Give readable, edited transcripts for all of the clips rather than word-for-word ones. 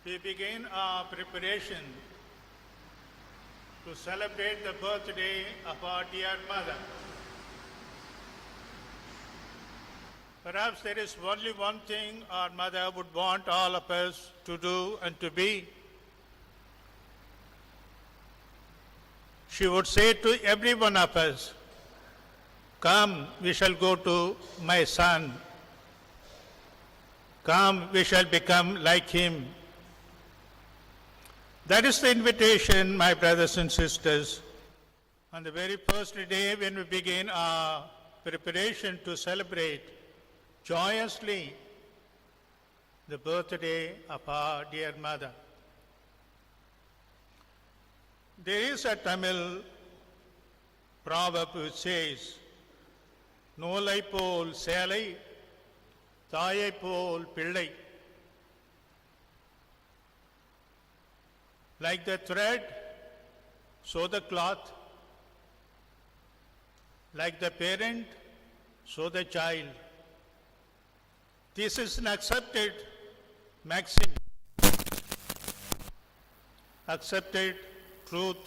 we begin our preparation to celebrate the birthday of our dear mother. Perhaps there is only one thing our mother would want all of us to do and to be. She would say to every one of us, "Come, we shall go to my son. Come, we shall become like him." That is the invitation, my brothers and sisters. On the very first day when we begin our preparation to celebrate joyously the birthday of our dear mother. There is a Tamil proverb which says, "நூலை போல் சேலை, தாயை போல் பிள்ளை." Like the thread, so the cloth. Like the parent, so the child. This is an accepted maxim, accepted truth.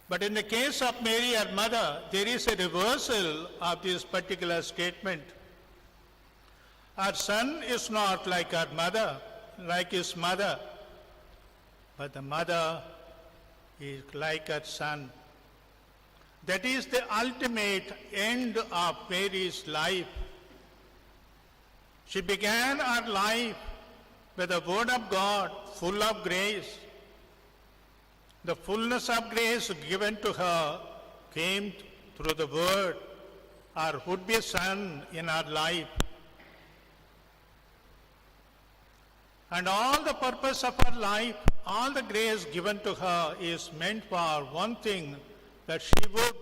But in the case of Mary, her mother, there is a reversal of this particular statement. Our son is not like our mother, like his mother, but the mother is like her son. That is the ultimate end of Mary's life. She began her life with the Word of God, full of grace. The fullness of grace given to her came through the Word, our would-be son in our life. And all the purpose of her life, all the grace given to her is meant for one thing, that she would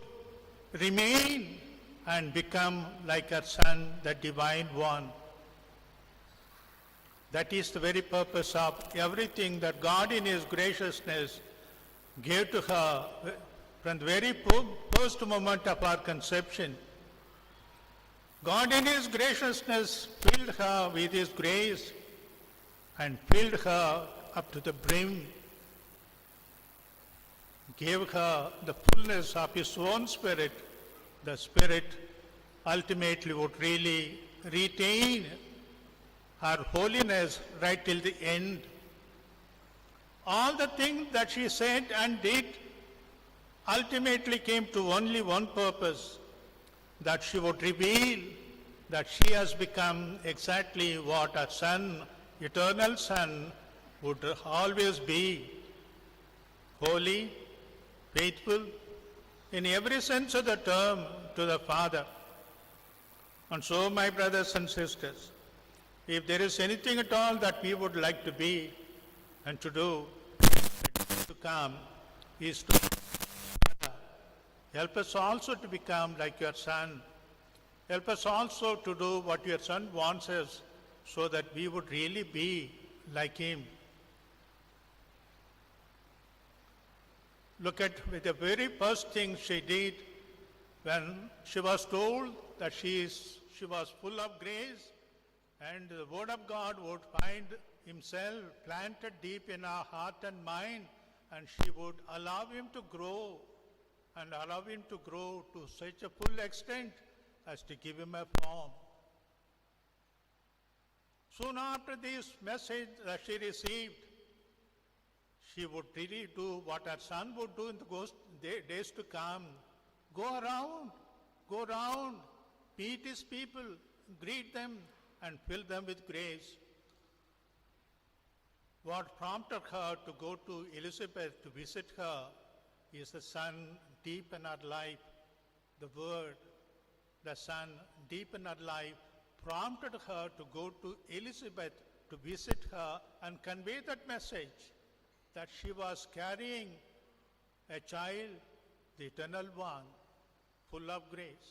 remain and become like her son, the Divine One. That is the very purpose of everything that God in His graciousness gave to her from the very first moment of her conception. God in His graciousness filled her with His grace and filled her up to the brim, gave her the fullness of His own Spirit. The Spirit ultimately would really retain her holiness right till the end. All the things that she said and did ultimately came to only one purpose, that she would reveal that she has become exactly what her son, eternal Son, would always be: holy, faithful, in every sense of the term, to the Father. And so, my brothers and sisters, if there is anything at all that we would like to be and to do, to come, is to help us also to become like your Son. Help us also to do what your Son wants us, so that we would really be like Him. Look at the very first thing she did when she was told that she was full of grace, and the Word of God would find Himself planted deep in her heart and mind, and she would allow Him to grow, and allow Him to grow to such a full extent as to give Him a form. Soon after this message that she received, she would really do what her son would do in the days to come. Go around, meet his people, greet them, and fill them with grace. What prompted her to go to Elizabeth to visit her is the Son deep in her life. The Word, the Son deep in her life, prompted her to go to Elizabeth to visit her and convey that message, that she was carrying a child, the Eternal One, full of grace.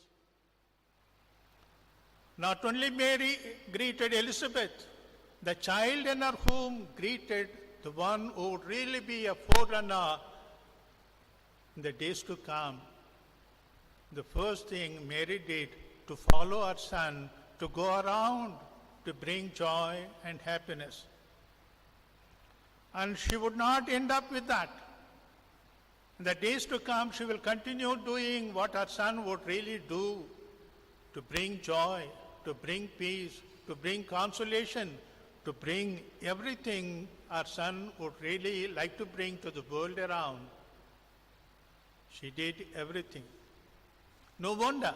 Not only Mary greeted Elizabeth, the child in her womb greeted the one who would really be a forerunner in the days to come. The first thing Mary did to follow her son, to go around to bring joy and happiness. And she would not end up with that. In the days to come, she will continue doing what her son would really do to bring joy, to bring peace, to bring consolation, to bring everything our son would really like to bring to the world around. She did everything. No wonder.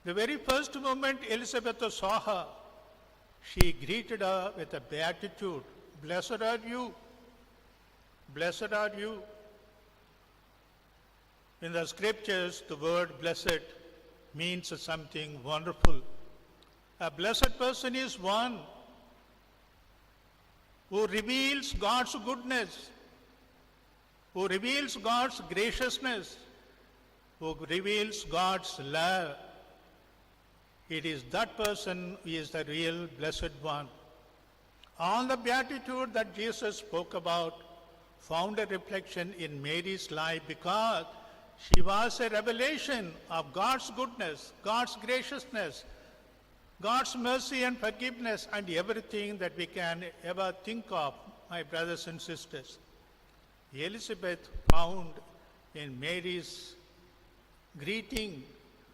The very first moment Elizabeth saw her, she greeted her with a beatitude. Blessed are you. Blessed are you. In the scriptures, the word blessed means something wonderful. A blessed person is one who reveals God's goodness, who reveals God's graciousness, who reveals God's love. It is that person who is the real blessed one. All the beatitude that Jesus spoke about found a reflection in Mary's life because she was a revelation of God's goodness, God's graciousness, God's mercy and forgiveness, and everything that we can ever think of, my brothers and sisters. Elizabeth found in Mary's greeting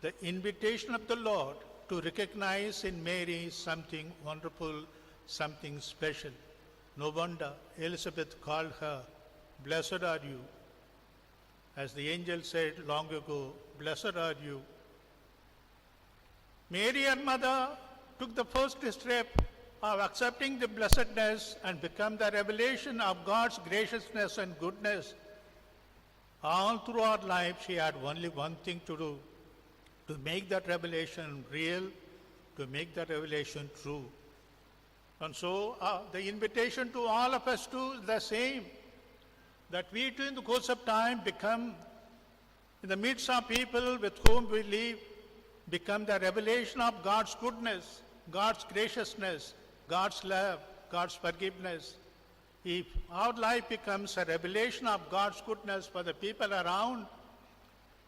the invitation of the Lord to recognize in Mary something wonderful, something special. No wonder Elizabeth called her, blessed are you. As the angel said long ago, blessed are you. Mary, her mother, took the first step of accepting the blessedness and become the revelation of God's graciousness and goodness. All through her life, she had only one thing to do, to make that revelation real, to make that revelation true. And so the invitation to all of us too is the same, that we too in the course of time become, in the midst of people with whom we live, become the revelation of God's goodness, God's graciousness, God's love, God's forgiveness. If our life becomes a revelation of God's goodness for the people around,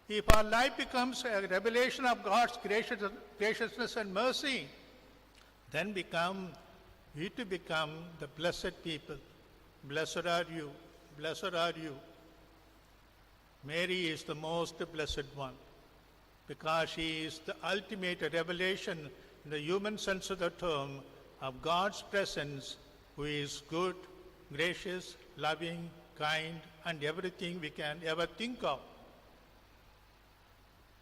if our life becomes a revelation of God's graciousness and mercy, then we to become the blessed people. Blessed are you, blessed are you. Mary is the most blessed one because she is the ultimate revelation in the human sense of the term of God's presence, who is good, gracious, loving, kind, and everything we can ever think of.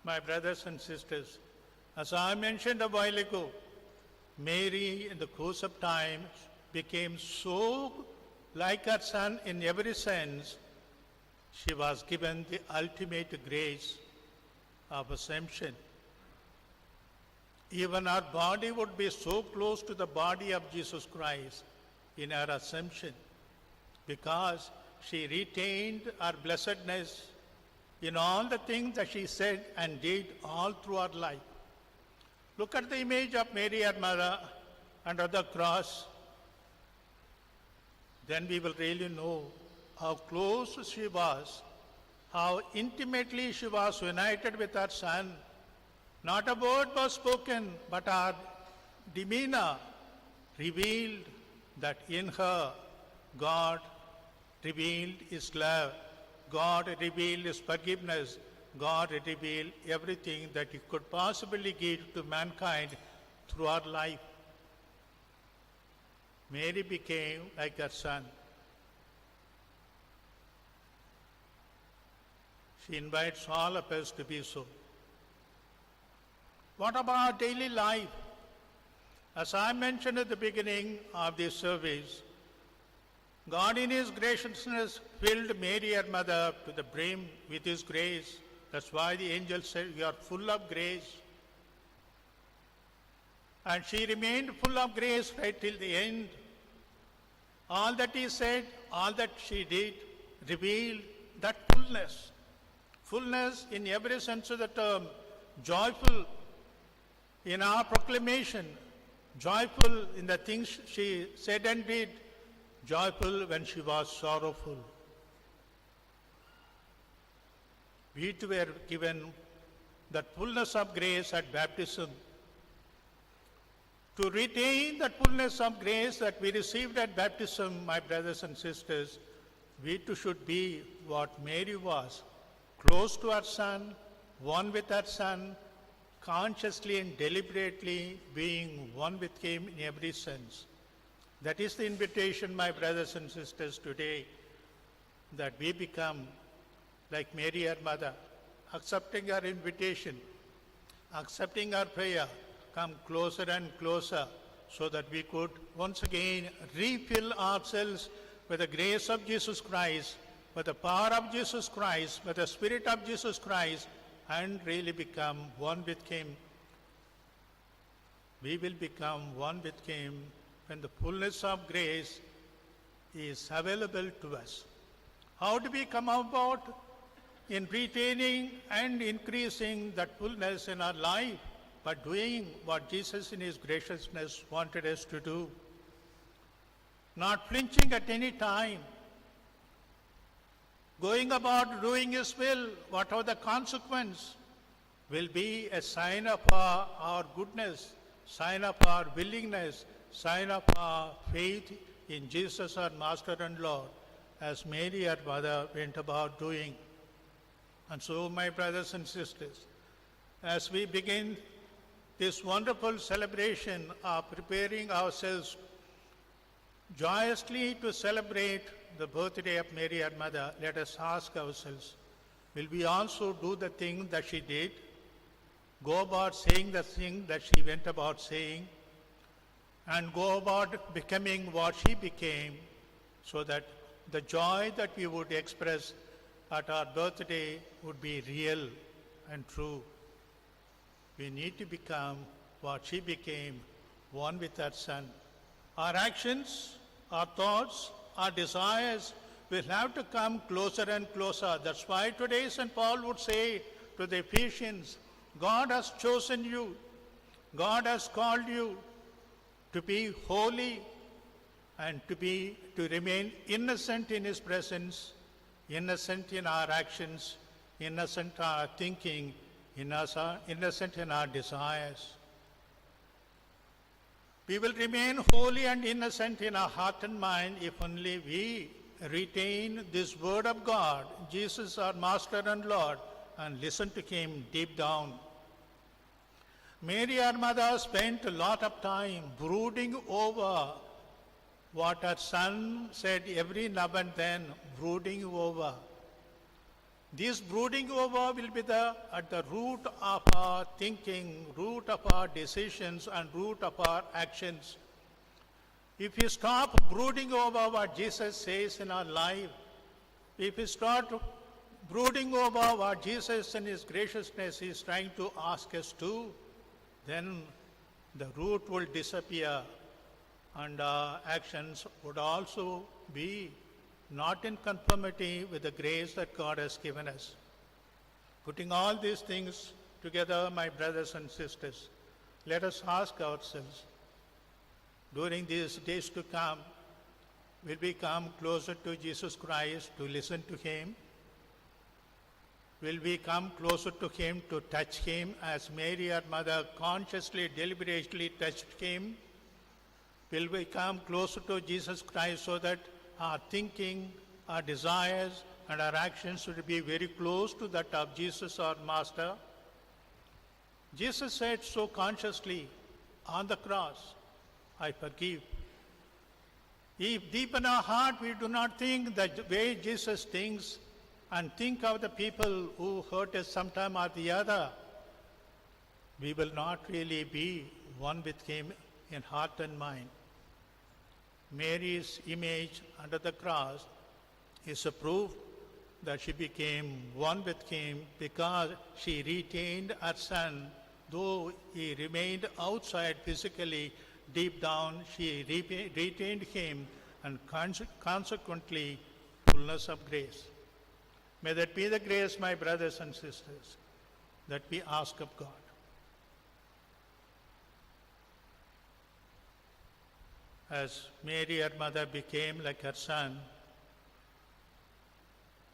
My brothers and sisters, as I mentioned a while ago, Mary in the course of time became so like her son in every sense. She was given the ultimate grace of assumption. Even her body would be so close to the body of Jesus Christ in her assumption because she retained her blessedness in all the things that she said and did all through her life. Look at the image of Mary, her mother, under the cross. Then we will really know how close she was, how intimately she was united with her son. Not a word was spoken, but her demeanor revealed that in her God revealed his love, God revealed his forgiveness, God revealed everything that he could possibly give to mankind through her life. Mary became like her son. She invites all of us to be so. What about our daily life? As I mentioned at the beginning of this service, God in his graciousness filled Mary, her mother, to the brim with his grace. That's why the angel said, you are full of grace. And she remained full of grace right till the end. All that he said, all that she did, revealed that fullness. Fullness in every sense of the term. Joyful in our proclamation. Joyful in the things she said and did. Joyful when she was sorrowful. We too were given that fullness of grace at baptism. To retain that fullness of grace that we received at baptism, my brothers and sisters, we too should be what Mary was, close to our Son, one with our Son, consciously and deliberately being one with Him in every sense. That is the invitation, my brothers and sisters, today, that we become like Mary, our mother, accepting our invitation, accepting our prayer, come closer and closer so that we could once again refill ourselves with the grace of Jesus Christ, with the power of Jesus Christ, with the Spirit of Jesus Christ, and really become one with Him. We will become one with Him when the fullness of grace is available to us. How do we come about in retaining and increasing that fullness in our life? By doing what Jesus in His graciousness wanted us to do. Not flinching at any time. Going about doing His will, whatever the consequence, will be a sign of our goodness, sign of our willingness, sign of our faith in Jesus our Master and Lord, as Mary our mother went about doing. And so, my brothers and sisters, as we begin this wonderful celebration of preparing ourselves joyously to celebrate the birthday of Mary, our mother, let us ask ourselves, will we also do the thing that she did? Go about saying the thing that she went about saying, and go about becoming what she became, so that the joy that we would express at our birthday would be real and true. We need to become what she became, one with her Son. Our actions, our thoughts, our desires will have to come closer and closer. That's why today St. Paul would say to the Ephesians, God has chosen you, God has called you to be holy and to remain innocent in His presence, innocent in our actions, innocent in our thinking, innocent in our desires. We will remain holy and innocent in our heart and mind if only we retain this word of God, Jesus our Master and Lord, and listen to Him deep down. Mary, our mother, spent a lot of time brooding over what her Son said every now and then, brooding over. This brooding over will be at the root of our thinking, root of our decisions, and root of our actions. If we stop brooding over what Jesus says in our life, if we start brooding over what Jesus in His graciousness is trying to ask us to, then the root will disappear and our actions would also be not in conformity with the grace that God has given us. Putting all these things together, my brothers and sisters, let us ask ourselves, during these days to come, will we come closer to Jesus Christ to listen to Him? Will we come closer to Him to touch Him as Mary, our mother, consciously, deliberately touched Him? Will we come closer to Jesus Christ so that our thinking, our desires, and our actions will be very close to that of Jesus our Master? Jesus said so consciously on the cross, I forgive. If deep in our heart we do not think the way Jesus thinks and think of the people who hurt us sometime or the other, we will not really be one with Him in heart and mind. Mary's image under the cross is a proof that she became one with Him because she retained her Son. Though He remained outside physically, deep down she retained Him, and consequently fullness of grace. May that be the grace, my brothers and sisters, that we ask of God. As Mary, her mother, became like her Son,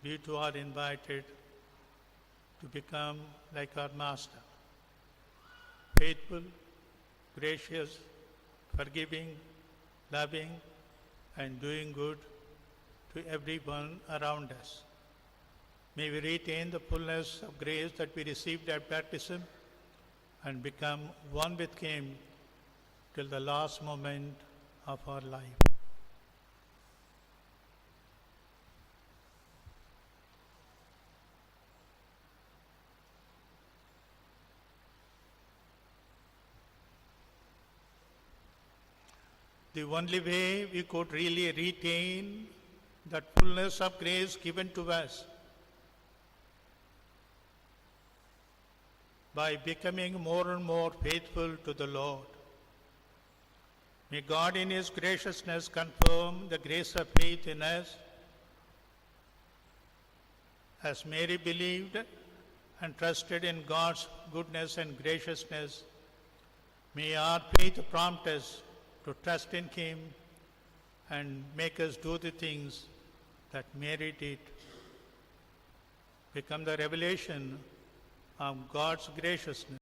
we too are invited to become like our Master, faithful, gracious, forgiving, loving, and doing good to everyone around us. May we retain the fullness of grace that we received at baptism and become one with Him till the last moment of our life. The only way we could really retain that fullness of grace given to us by becoming more and more faithful to the Lord. May God in His graciousness confirm the grace of faith in us. As Mary believed and trusted in God's goodness and graciousness, may our faith prompt us to trust in Him and make us do the things that Mary did. Become the revelation of God's graciousness.